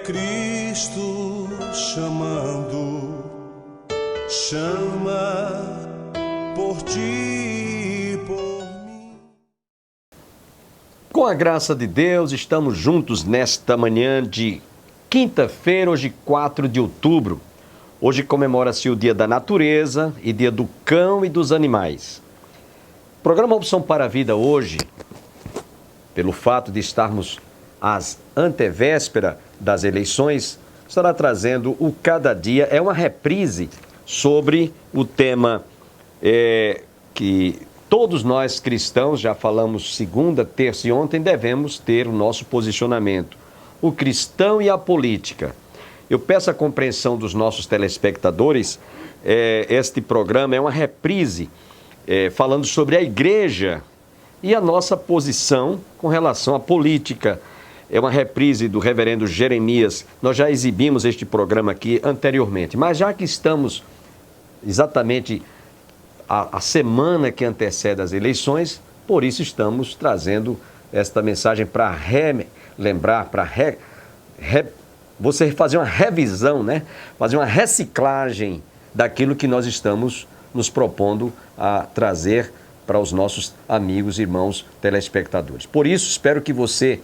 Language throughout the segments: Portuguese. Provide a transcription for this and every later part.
Cristo chamando, chama por ti, por mim. Com a graça de Deus, estamos juntos nesta manhã de quinta-feira, hoje 4 de outubro. Hoje comemora-se o Dia da Natureza e Dia do Cão e dos Animais. O programa Opção para a Vida hoje, pelo fato de estarmos às antevésperas das eleições, estará trazendo o Cada Dia. É uma reprise sobre o tema que todos nós cristãos, já falamos segunda, terça e ontem, devemos ter o nosso posicionamento. O cristão e a política. Eu peço a compreensão dos nossos telespectadores, este programa é uma reprise falando sobre a igreja e a nossa posição com relação à política. É uma reprise do reverendo Jeremias. Nós já exibimos este programa aqui anteriormente, mas já que estamos exatamente a semana que antecede as eleições, por isso estamos trazendo esta mensagem para relembrar, para você fazer uma revisão, né? Fazer uma reciclagem daquilo que nós estamos nos propondo a trazer para os nossos amigos, irmãos, telespectadores. Por isso, espero que você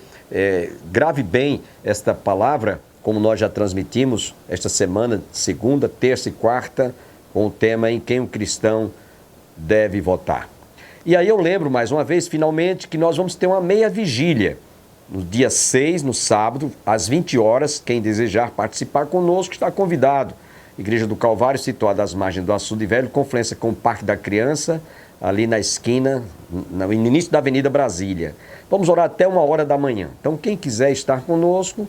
grave bem esta palavra, como nós já transmitimos esta semana, segunda, terça e quarta, com o tema Em Quem o Cristão Deve Votar. E aí eu lembro, mais uma vez, finalmente, que nós vamos ter uma meia vigília. No dia 6, no sábado, às 20 horas, quem desejar participar conosco está convidado. Igreja do Calvário, situada às margens do Açude Velho, confluência com o Parque da Criança, ali na esquina, no início da Avenida Brasília. Vamos orar até 1h da manhã. Então, quem quiser estar conosco,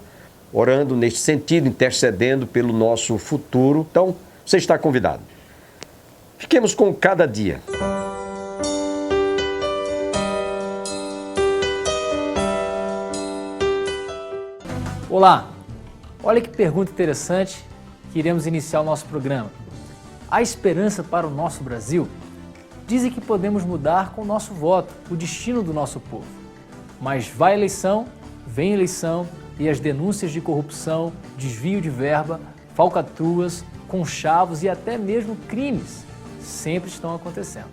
orando neste sentido, intercedendo pelo nosso futuro, então, você está convidado. Fiquemos com Cada Dia. Olá, olha que pergunta interessante que iremos iniciar o nosso programa. Há esperança para o nosso Brasil? Dizem que podemos mudar com o nosso voto o destino do nosso povo. Mas vai eleição, vem eleição e as denúncias de corrupção, desvio de verba, falcatruas, conchavos e até mesmo crimes sempre estão acontecendo.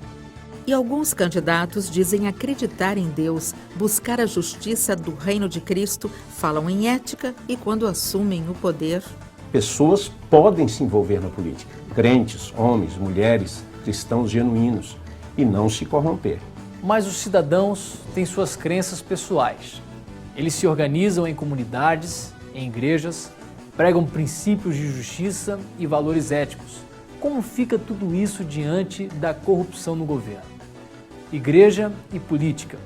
E alguns candidatos dizem acreditar em Deus, buscar a justiça do reino de Cristo, falam em ética e quando assumem o poder. Pessoas podem se envolver na política, crentes, homens, mulheres, cristãos genuínos, e não se corromper. Mas os cidadãos têm suas crenças pessoais. Eles se organizam em comunidades, em igrejas, pregam princípios de justiça e valores éticos. Como fica tudo isso diante da corrupção no governo? Igreja e política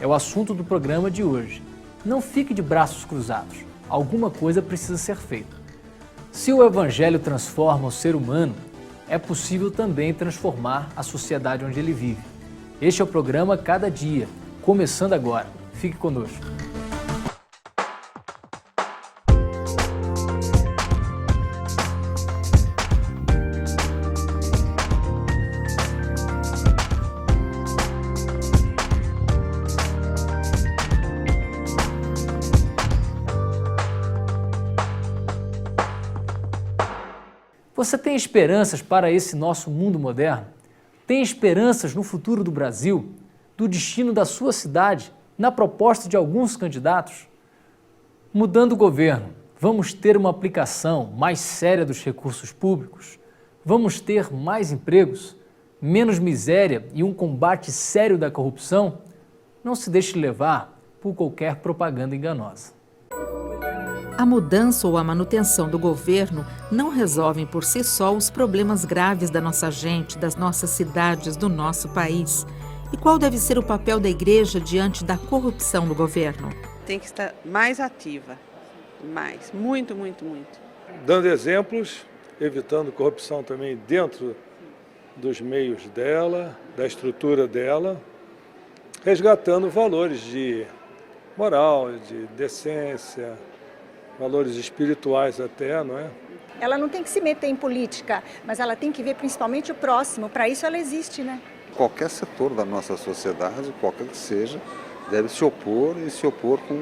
é o assunto do programa de hoje. Não fique de braços cruzados. Alguma coisa precisa ser feita. Se o Evangelho transforma o ser humano, é possível também transformar a sociedade onde ele vive. Este é o programa Cada Dia, começando agora. Fique conosco. Você tem esperanças para esse nosso mundo moderno? Tem esperanças no futuro do Brasil, do destino da sua cidade, na proposta de alguns candidatos? Mudando o governo, vamos ter uma aplicação mais séria dos recursos públicos? Vamos ter mais empregos, menos miséria e um combate sério da corrupção? Não se deixe levar por qualquer propaganda enganosa. A mudança ou a manutenção do governo não resolvem por si só os problemas graves da nossa gente, das nossas cidades, do nosso país. E qual deve ser o papel da igreja diante da corrupção no governo? Tem que estar mais ativa, mais, muito. Dando exemplos, evitando corrupção também dentro dos meios dela, da estrutura dela, resgatando valores de moral, de decência, valores espirituais até, não é? Ela não tem que se meter em política, mas ela tem que ver principalmente o próximo. Para isso ela existe, né? Qualquer setor da nossa sociedade, qualquer que seja, deve se opor e se opor com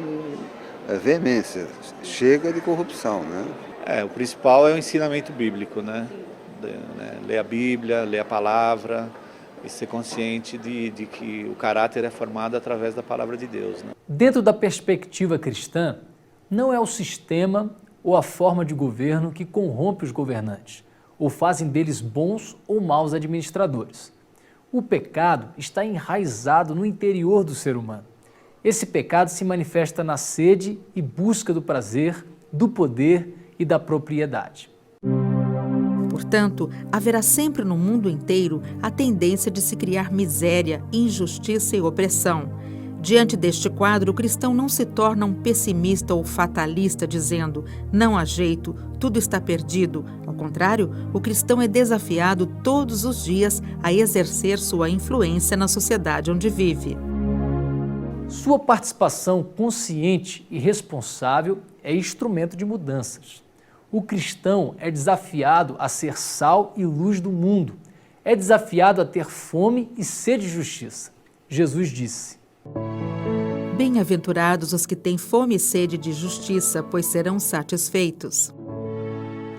veemência. Chega de corrupção, né? O principal é o ensinamento bíblico, né? Ler a Bíblia, ler a palavra e ser consciente de que o caráter é formado através da palavra de Deus, né? Dentro da perspectiva cristã, não é o sistema ou a forma de governo que corrompe os governantes, ou fazem deles bons ou maus administradores. O pecado está enraizado no interior do ser humano. Esse pecado se manifesta na sede e busca do prazer, do poder e da propriedade. Portanto, haverá sempre no mundo inteiro a tendência de se criar miséria, injustiça e opressão. Diante deste quadro, o cristão não se torna um pessimista ou fatalista dizendo não há jeito, tudo está perdido. Ao contrário, o cristão é desafiado todos os dias a exercer sua influência na sociedade onde vive. Sua participação consciente e responsável é instrumento de mudanças. O cristão é desafiado a ser sal e luz do mundo. É desafiado a ter fome e sede de justiça. Jesus disse: Bem-aventurados os que têm fome e sede de justiça, pois serão satisfeitos.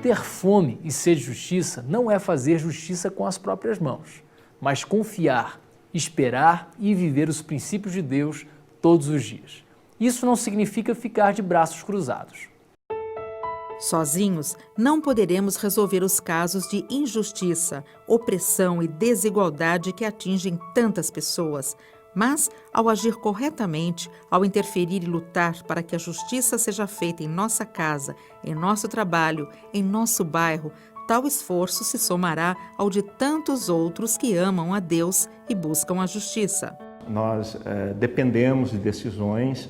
Ter fome e sede de justiça não é fazer justiça com as próprias mãos, mas confiar, esperar e viver os princípios de Deus todos os dias. Isso não significa ficar de braços cruzados. Sozinhos, não poderemos resolver os casos de injustiça, opressão e desigualdade que atingem tantas pessoas. Mas, ao agir corretamente, ao interferir e lutar para que a justiça seja feita em nossa casa, em nosso trabalho, em nosso bairro, tal esforço se somará ao de tantos outros que amam a Deus e buscam a justiça. Nós dependemos de decisões,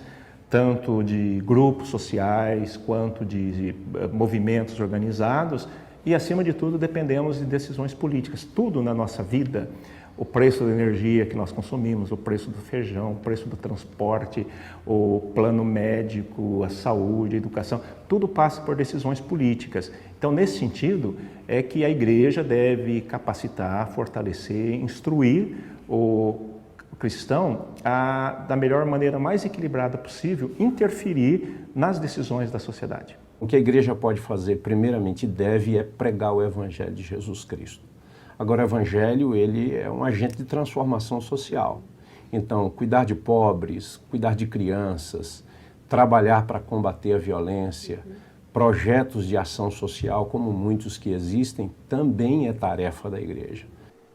tanto de grupos sociais, quanto de movimentos organizados e, acima de tudo, dependemos de decisões políticas. Tudo na nossa vida, o preço da energia que nós consumimos, o preço do feijão, o preço do transporte, o plano médico, a saúde, a educação, tudo passa por decisões políticas. Então, nesse sentido, é que a igreja deve capacitar, fortalecer, instruir o cristão a, da melhor maneira mais equilibrada possível, interferir nas decisões da sociedade. O que a igreja pode fazer, primeiramente, deve é pregar o Evangelho de Jesus Cristo. Agora, o Evangelho, ele é um agente de transformação social. Então, cuidar de pobres, cuidar de crianças, trabalhar para combater a violência, projetos de ação social, como muitos que existem, também é tarefa da igreja.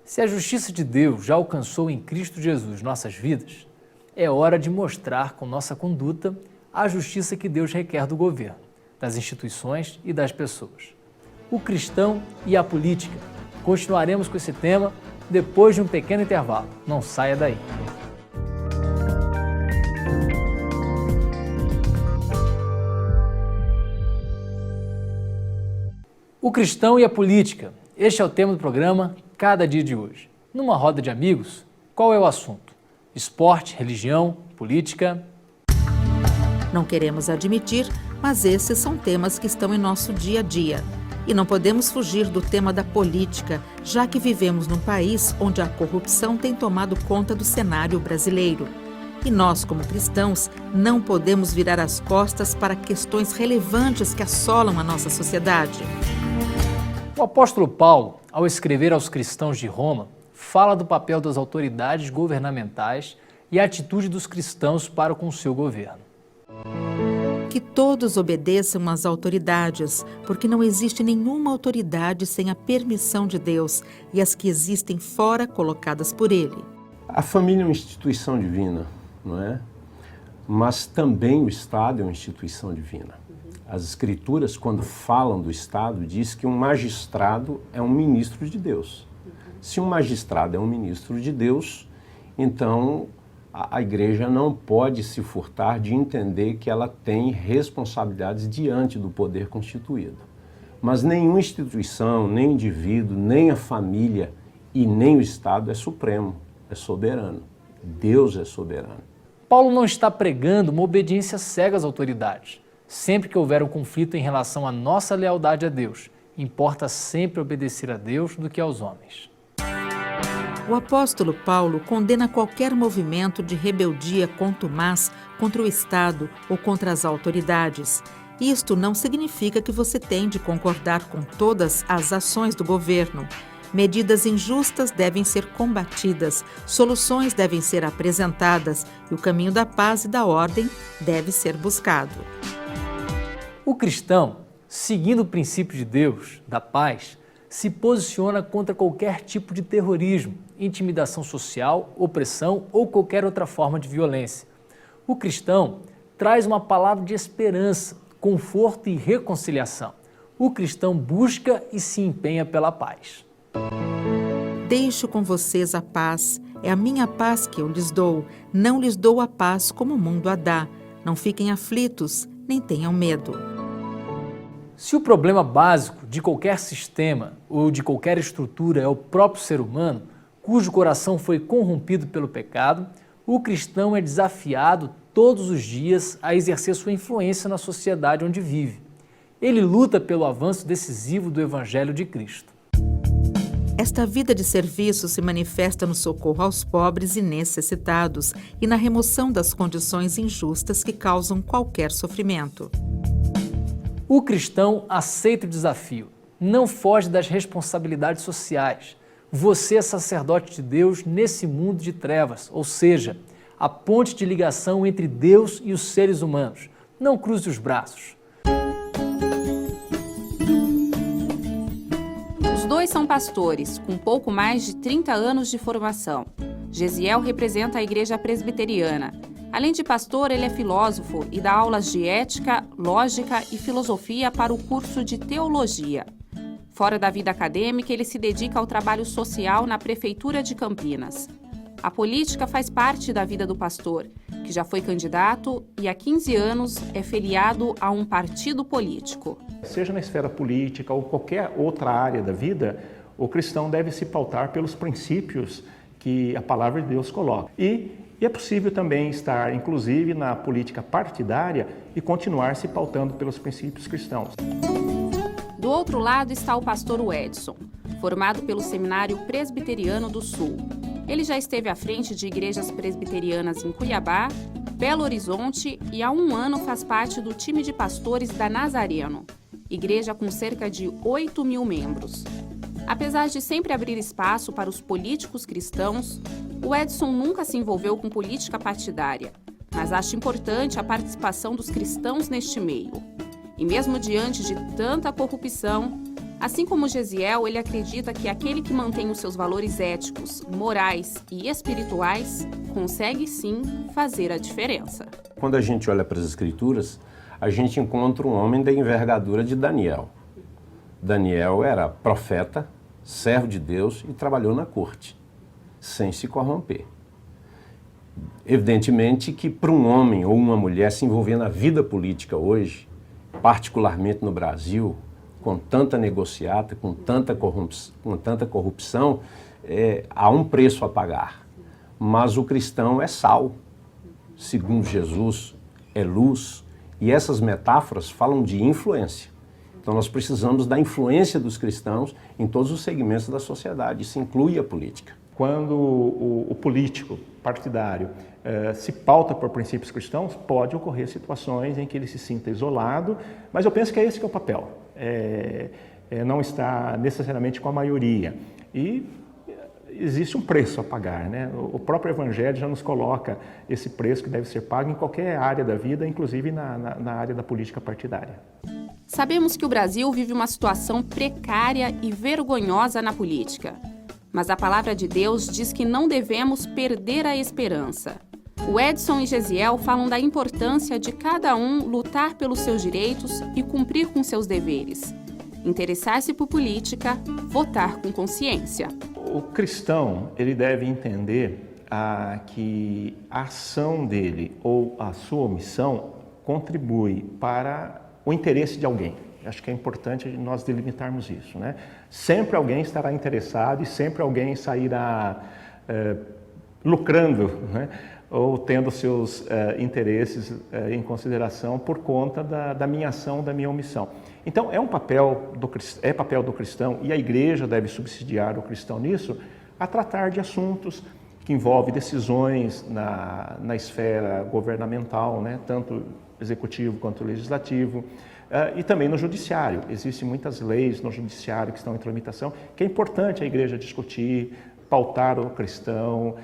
Se a justiça de Deus já alcançou em Cristo Jesus nossas vidas, é hora de mostrar com nossa conduta a justiça que Deus requer do governo, das instituições e das pessoas. O cristão e a política. Continuaremos com esse tema depois de um pequeno intervalo. Não saia daí. O cristão e a política. Este é o tema do programa Cada Dia de hoje. Numa roda de amigos, qual é o assunto? Esporte, religião, política? Não queremos admitir, mas esses são temas que estão em nosso dia a dia. E não podemos fugir do tema da política, já que vivemos num país onde a corrupção tem tomado conta do cenário brasileiro. E nós, como cristãos, não podemos virar as costas para questões relevantes que assolam a nossa sociedade. O apóstolo Paulo, ao escrever aos cristãos de Roma, fala do papel das autoridades governamentais e a atitude dos cristãos para com o seu governo. Que todos obedeçam às autoridades, porque não existe nenhuma autoridade sem a permissão de Deus e as que existem fora colocadas por Ele. A família é uma instituição divina, não é? Mas também o Estado é uma instituição divina. As Escrituras, quando falam do Estado, diz que um magistrado é um ministro de Deus. Se um magistrado é um ministro de Deus, então a igreja não pode se furtar de entender que ela tem responsabilidades diante do poder constituído. Mas nenhuma instituição, nem indivíduo, nem a família e nem o Estado é supremo, é soberano. Deus é soberano. Paulo não está pregando uma obediência cega às autoridades. Sempre que houver um conflito em relação à nossa lealdade a Deus, importa sempre obedecer a Deus do que aos homens. O apóstolo Paulo condena qualquer movimento de rebeldia contumaz contra o Estado ou contra as autoridades. Isto não significa que você tem de concordar com todas as ações do governo. Medidas injustas devem ser combatidas, soluções devem ser apresentadas e o caminho da paz e da ordem deve ser buscado. O cristão, seguindo o princípio de Deus, da paz, se posiciona contra qualquer tipo de terrorismo, intimidação social, opressão ou qualquer outra forma de violência. O cristão traz uma palavra de esperança, conforto e reconciliação. O cristão busca e se empenha pela paz. Deixo com vocês a paz, é a minha paz que eu lhes dou, não lhes dou a paz como o mundo a dá. Não fiquem aflitos, nem tenham medo. Se o problema básico de qualquer sistema ou de qualquer estrutura é o próprio ser humano, cujo coração foi corrompido pelo pecado, o cristão é desafiado todos os dias a exercer sua influência na sociedade onde vive. Ele luta pelo avanço decisivo do Evangelho de Cristo. Esta vida de serviço se manifesta no socorro aos pobres e necessitados e na remoção das condições injustas que causam qualquer sofrimento. O cristão aceita o desafio, não foge das responsabilidades sociais. Você é sacerdote de Deus nesse mundo de trevas, ou seja, a ponte de ligação entre Deus e os seres humanos. Não cruze os braços. Os dois são pastores, com pouco mais de 30 anos de formação. Gesiel representa a Igreja Presbiteriana. Além de pastor, ele é filósofo e dá aulas de ética, lógica e filosofia para o curso de teologia. Fora da vida acadêmica, ele se dedica ao trabalho social na Prefeitura de Campinas. A política faz parte da vida do pastor, que já foi candidato e há 15 anos é filiado a um partido político. Seja na esfera política ou qualquer outra área da vida, o cristão deve se pautar pelos princípios que a palavra de Deus coloca. E é possível também estar, inclusive, na política partidária e continuar se pautando pelos princípios cristãos. Do outro lado está o pastor Edson, formado pelo Seminário Presbiteriano do Sul. Ele já esteve à frente de igrejas presbiterianas em Cuiabá, Belo Horizonte e há 1 ano faz parte do time de pastores da Nazareno, igreja com cerca de 8.000 membros. Apesar de sempre abrir espaço para os políticos cristãos, o Edson nunca se envolveu com política partidária, mas acha importante a participação dos cristãos neste meio. E mesmo diante de tanta corrupção, assim como Gesiel, ele acredita que aquele que mantém os seus valores éticos, morais e espirituais consegue sim fazer a diferença. Quando a gente olha para as Escrituras, a gente encontra um homem da envergadura de Daniel. Daniel era profeta, servo de Deus e trabalhou na corte, sem se corromper. Evidentemente que para um homem ou uma mulher se envolver na vida política hoje, particularmente no Brasil, com tanta negociata, com tanta corrupção, há um preço a pagar. Mas o cristão é sal, segundo Jesus, é luz, e essas metáforas falam de influência. Então nós precisamos da influência dos cristãos em todos os segmentos da sociedade, isso inclui a política. Quando o político partidário se pauta por princípios cristãos, pode ocorrer situações em que ele se sinta isolado, mas eu penso que é esse que é o papel, não está necessariamente com a maioria. E existe um preço a pagar, né? O próprio Evangelho já nos coloca esse preço que deve ser pago em qualquer área da vida, inclusive na área da política partidária. Sabemos que o Brasil vive uma situação precária e vergonhosa na política. Mas a palavra de Deus diz que não devemos perder a esperança. O Edson e Gesiel falam da importância de cada um lutar pelos seus direitos e cumprir com seus deveres. Interessar-se por política, votar com consciência. O cristão, ele deve entender que a ação dele ou a sua omissão contribui para o interesse de alguém. Acho que é importante nós delimitarmos isso, né? Sempre alguém estará interessado e sempre alguém sairá lucrando, né? Ou tendo seus interesses em consideração por conta da minha ação, da minha omissão. Então, é papel do cristão, e a igreja deve subsidiar o cristão nisso, a tratar de assuntos que envolvem decisões na esfera governamental, né? Tanto executivo quanto legislativo, e também no judiciário. Existem muitas leis no judiciário que estão em tramitação, que é importante a igreja discutir, pautar o cristão,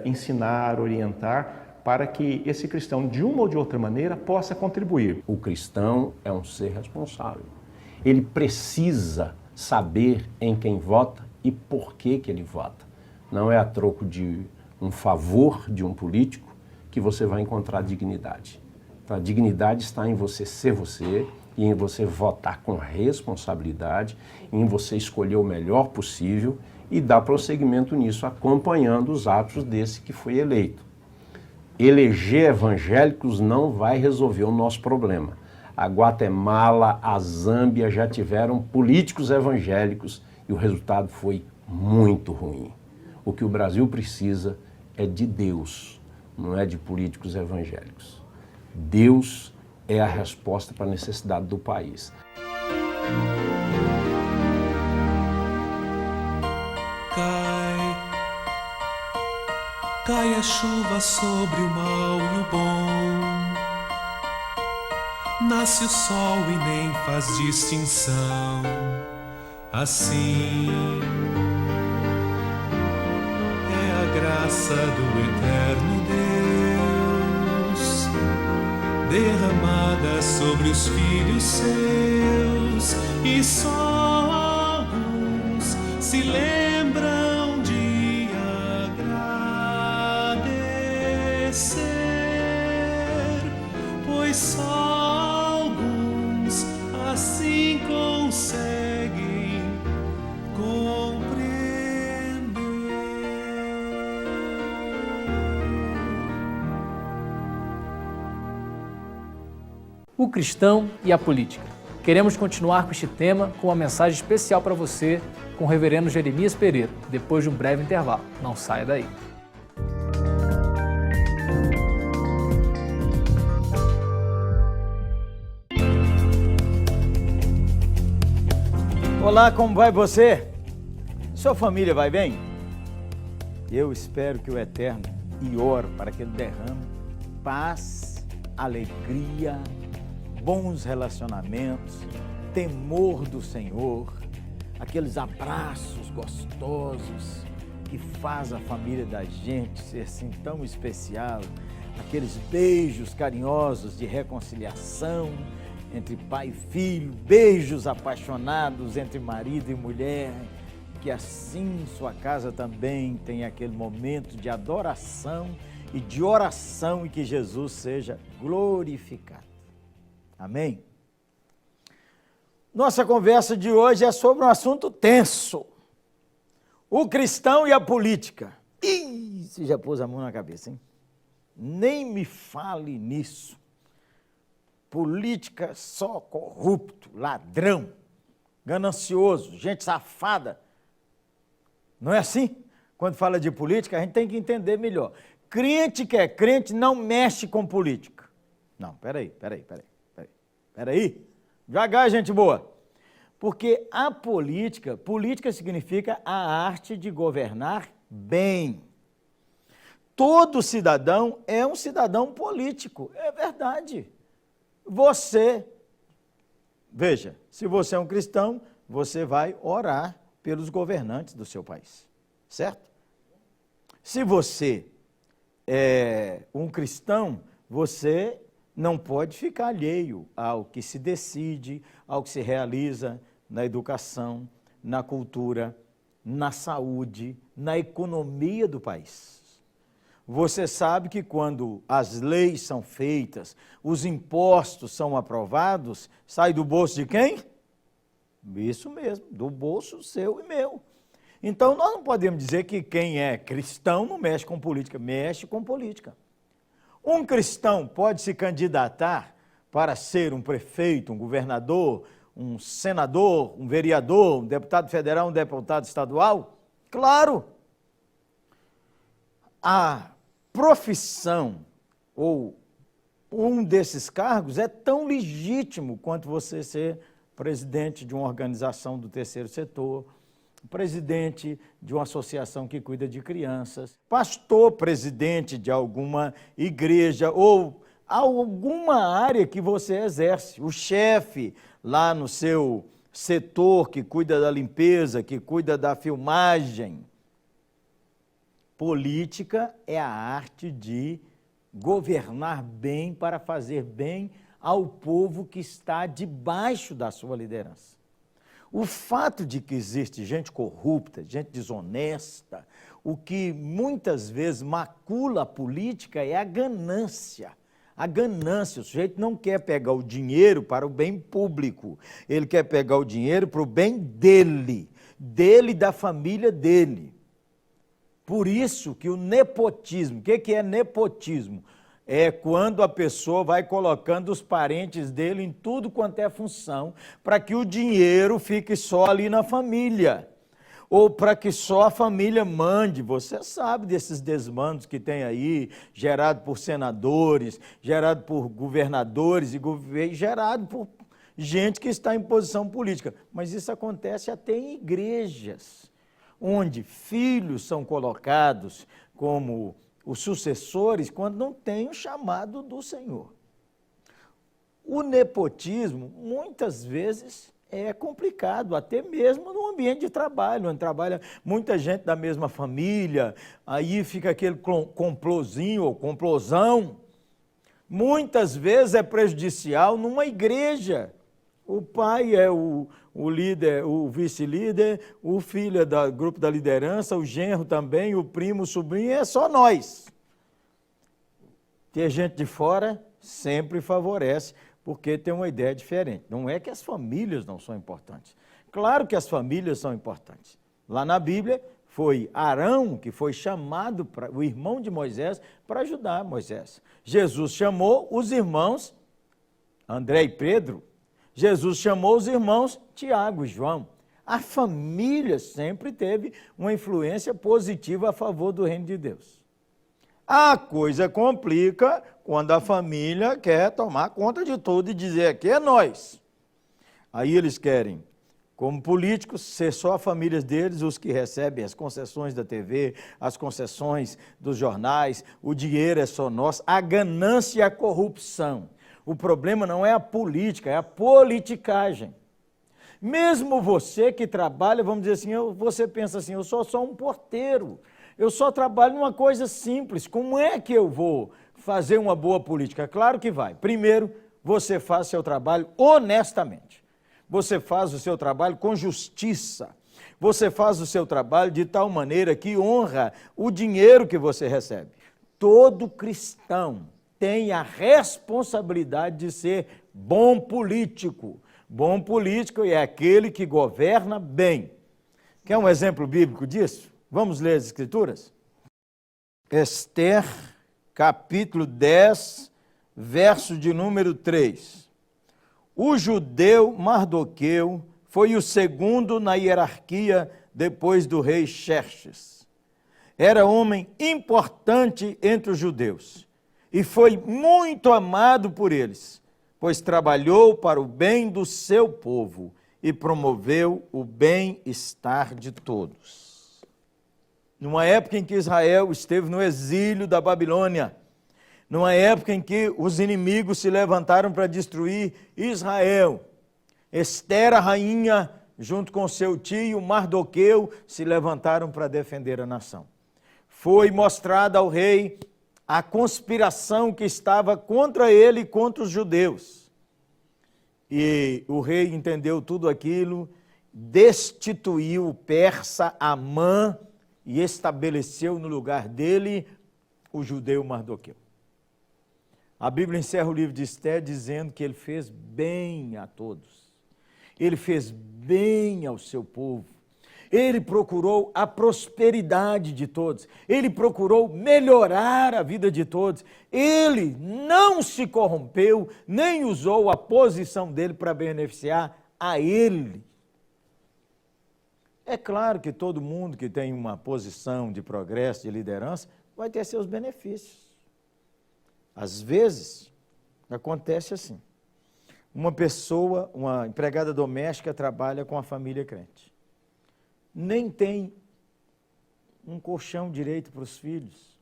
ensinar, orientar, para que esse cristão, de uma ou de outra maneira, possa contribuir. O cristão é um ser responsável. Ele precisa saber em quem vota e por que ele vota. Não é a troco de um favor de um político que você vai encontrar dignidade. Então, a dignidade está em você ser você e em você votar com responsabilidade, em você escolher o melhor possível e dar prosseguimento nisso, acompanhando os atos desse que foi eleito. Eleger evangélicos não vai resolver o nosso problema. A Guatemala, a Zâmbia já tiveram políticos evangélicos e o resultado foi muito ruim. O que o Brasil precisa é de Deus, não é de políticos evangélicos. Deus é a resposta para a necessidade do país. Cai a chuva sobre o mal e o bom. Nasce o sol e nem faz distinção. Assim é a graça do eterno Deus, derramada sobre os filhos seus, e só alguns se lembram de agradecer, pois só alguns assim conseguem compreender. O cristão e a política. Queremos continuar com este tema com uma mensagem especial para você com o reverendo Jeremias Pereira, depois de um breve intervalo. Não saia daí. Olá, como vai você? Sua família vai bem? Eu espero que o Eterno, e oro para que Ele derrame paz, alegria, bons relacionamentos, temor do Senhor, aqueles abraços gostosos que faz a família da gente ser assim tão especial, aqueles beijos carinhosos de reconciliação entre pai e filho, beijos apaixonados entre marido e mulher, que assim sua casa também tenha aquele momento de adoração e de oração e que Jesus seja glorificado. Amém? Nossa conversa de hoje é sobre um assunto tenso. O cristão e a política. Ih, você já pôs a mão na cabeça, hein? Nem me fale nisso. Política só corrupto, ladrão, ganancioso, gente safada. Não é assim? Quando fala de política, a gente tem que entender melhor. Crente que é crente não mexe com política. Não, peraí. Devagar, gente boa. Porque a política significa a arte de governar bem. Todo cidadão é um cidadão político, é verdade. Veja, se você é um cristão, você vai orar pelos governantes do seu país, certo? Se você é um cristão, você não pode ficar alheio ao que se decide, ao que se realiza na educação, na cultura, na saúde, na economia do país. Você sabe que quando as leis são feitas, os impostos são aprovados, sai do bolso de quem? Isso mesmo, do bolso seu e meu. Então, nós não podemos dizer que quem é cristão não mexe com política, mexe com política. Um cristão pode se candidatar para ser um prefeito, um governador, um senador, um vereador, um deputado federal, um deputado estadual? Claro! A profissão ou um desses cargos é tão legítimo quanto você ser presidente de uma organização do terceiro setor, presidente de uma associação que cuida de crianças, pastor presidente de alguma igreja ou alguma área que você exerce, o chefe lá no seu setor que cuida da limpeza, que cuida da filmagem. Política é a arte de governar bem para fazer bem ao povo que está debaixo da sua liderança. O fato de que existe gente corrupta, gente desonesta, o que muitas vezes macula a política é a ganância. A ganância, o sujeito não quer pegar o dinheiro para o bem público, ele quer pegar o dinheiro para o bem dele e da família dele. Por isso que o nepotismo, o que é nepotismo? É quando a pessoa vai colocando os parentes dele em tudo quanto é função, para que o dinheiro fique só ali na família, ou para que só a família mande. Você sabe desses desmandos que tem aí, gerado por senadores, gerado por governadores e gerado por gente que está em posição política. Mas isso acontece até em igrejas, onde filhos são colocados como os sucessores quando não tem o chamado do Senhor. O nepotismo, muitas vezes, é complicado, até mesmo no ambiente de trabalho, onde trabalha muita gente da mesma família, aí fica aquele complôzinho ou complosão. Muitas vezes é prejudicial numa igreja. O pai é o líder, o vice-líder, o filho é do grupo da liderança, o genro também, o primo, o sobrinho, é só nós. Ter gente de fora sempre favorece, porque tem uma ideia diferente. Não é que as famílias não são importantes. Claro que as famílias são importantes. Lá na Bíblia, foi Arão que foi chamado, o irmão de Moisés, para ajudar Moisés. Jesus chamou os irmãos, André e Pedro. Jesus chamou os irmãos Tiago e João. A família sempre teve uma influência positiva a favor do reino de Deus. A coisa complica quando a família quer tomar conta de tudo e dizer aqui é nós. Aí eles querem, como políticos, ser só a família deles os que recebem as concessões da TV, as concessões dos jornais, o dinheiro é só nosso, a ganância e a corrupção. O problema não é a política, é a politicagem. Mesmo você que trabalha, vamos dizer assim, você pensa assim, eu sou só um porteiro, eu só trabalho numa coisa simples, como é que eu vou fazer uma boa política? Claro que vai. Primeiro, você faz seu trabalho honestamente. Você faz o seu trabalho com justiça. Você faz o seu trabalho de tal maneira que honra o dinheiro que você recebe. Todo cristão tem a responsabilidade de ser bom político. Bom político é aquele que governa bem. Quer um exemplo bíblico disso? Vamos ler as Escrituras? Esther, capítulo 10, verso de número 3. O judeu Mardoqueu foi o segundo na hierarquia depois do rei Xerxes. Era homem importante entre os judeus e foi muito amado por eles, pois trabalhou para o bem do seu povo e promoveu o bem-estar de todos. Numa época em que Israel esteve no exílio da Babilônia, numa época em que os inimigos se levantaram para destruir Israel, Esther, a rainha, junto com seu tio Mardoqueu, se levantaram para defender a nação. Foi mostrada ao rei a conspiração que estava contra ele e contra os judeus. E o rei entendeu tudo aquilo, destituiu o persa Amã e estabeleceu no lugar dele o judeu Mardoqueu. A Bíblia encerra o livro de Esther dizendo que ele fez bem a todos. Ele fez bem ao seu povo. Ele procurou a prosperidade de todos. Ele procurou melhorar a vida de todos. Ele não se corrompeu, nem usou a posição dele para beneficiar a ele. É claro que todo mundo que tem uma posição de progresso, de liderança, vai ter seus benefícios. Às vezes, acontece assim. Uma pessoa, uma empregada doméstica, trabalha com a família crente. nem tem um colchão direito para os filhos,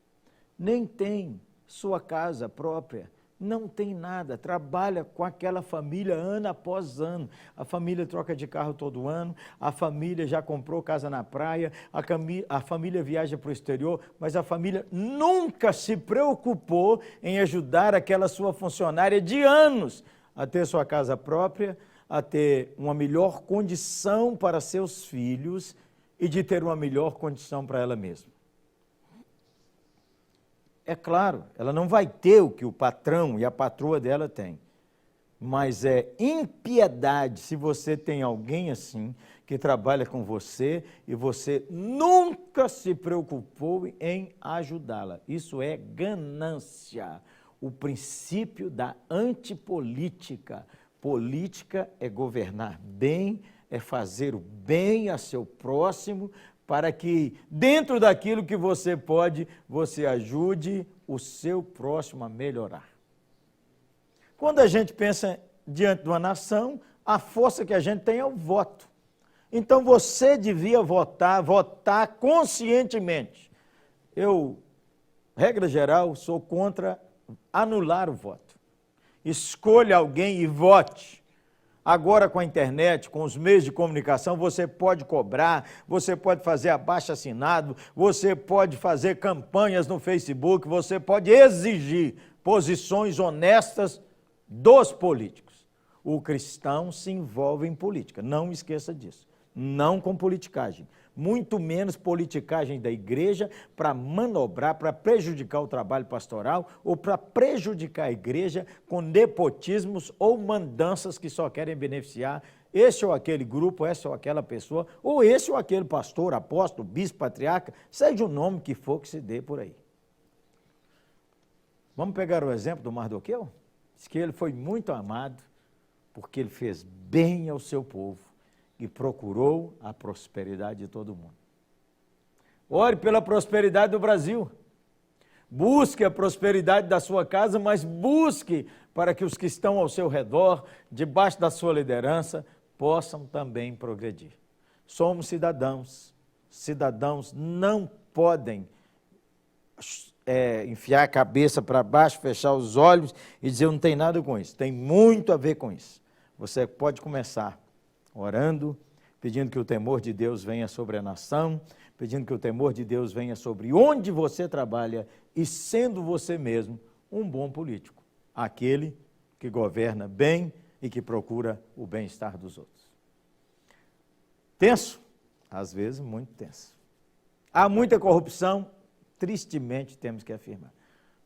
nem tem sua casa própria, não tem nada, trabalha com aquela família ano após ano. A família troca de carro todo ano, a família já comprou casa na praia, a família viaja para o exterior, mas a família nunca se preocupou em ajudar aquela sua funcionária de anos a ter sua casa própria, a ter uma melhor condição para seus filhos e de ter uma melhor condição para ela mesma. É claro, ela não vai ter o que o patrão e a patroa dela têm, mas é impiedade se você tem alguém assim que trabalha com você e você nunca se preocupou em ajudá-la. Isso é ganância, o princípio da antipolítica. Política é governar bem, é fazer o bem a seu próximo, para que dentro daquilo que você pode, você ajude o seu próximo a melhorar. Quando a gente pensa diante de uma nação, a força que a gente tem é o voto. Então você devia votar conscientemente. Eu, regra geral, sou contra anular o voto. Escolha alguém e vote. Agora com a internet, com os meios de comunicação, você pode cobrar, você pode fazer abaixo-assinado, você pode fazer campanhas no Facebook, você pode exigir posições honestas dos políticos. O cristão se envolve em política, não esqueça disso. Não com politicagem, muito menos politicagem da igreja para manobrar, para prejudicar o trabalho pastoral ou para prejudicar a igreja com nepotismos ou mandanças que só querem beneficiar esse ou aquele grupo, essa ou aquela pessoa, ou esse ou aquele pastor, apóstolo, bispo, patriarca, seja o nome que for que se dê por aí. Vamos pegar o exemplo do Mardoqueu? Diz que ele foi muito amado porque ele fez bem ao seu povo e procurou a prosperidade de todo mundo. Ore pela prosperidade do Brasil. Busque a prosperidade da sua casa, mas busque para que os que estão ao seu redor, debaixo da sua liderança, possam também progredir. Somos cidadãos. Cidadãos não podem enfiar a cabeça para baixo, fechar os olhos e dizer, eu não tenho nada com isso. Tem muito a ver com isso. Você pode começar orando, pedindo que o temor de Deus venha sobre a nação, pedindo que o temor de Deus venha sobre onde você trabalha e sendo você mesmo um bom político, aquele que governa bem e que procura o bem-estar dos outros. Tenso? Às vezes muito tenso. Há muita corrupção? Tristemente temos que afirmar.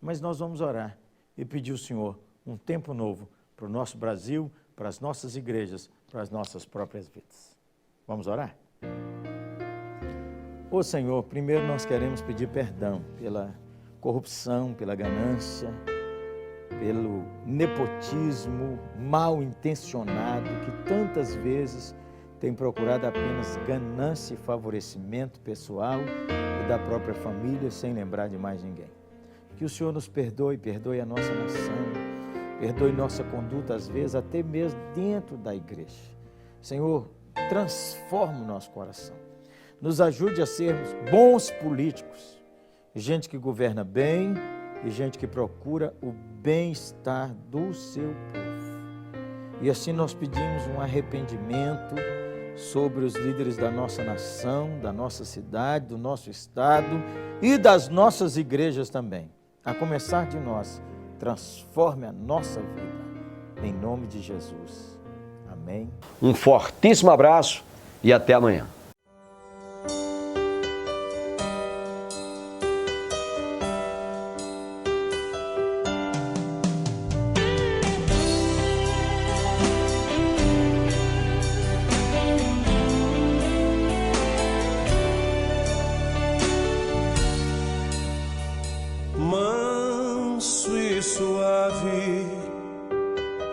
Mas nós vamos orar e pedir ao Senhor um tempo novo para o nosso Brasil, para as nossas igrejas, para as nossas próprias vidas. Vamos orar? Ô Senhor, primeiro nós queremos pedir perdão pela corrupção, pela ganância, pelo nepotismo mal intencionado que tantas vezes tem procurado apenas ganância e favorecimento pessoal e da própria família sem lembrar de mais ninguém. Que o Senhor nos perdoe, perdoe a nossa nação, perdoe nossa conduta, às vezes, até mesmo dentro da igreja. Senhor, transforma o nosso coração. Nos ajude a sermos bons políticos. Gente que governa bem e gente que procura o bem-estar do seu povo. E assim nós pedimos um arrependimento sobre os líderes da nossa nação, da nossa cidade, do nosso estado e das nossas igrejas também. A começar de nós. Transforme a nossa vida, em nome de Jesus. Amém. Um fortíssimo abraço e até amanhã. Suave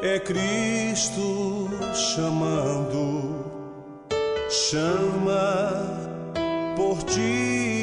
é Cristo chamando, chama por ti.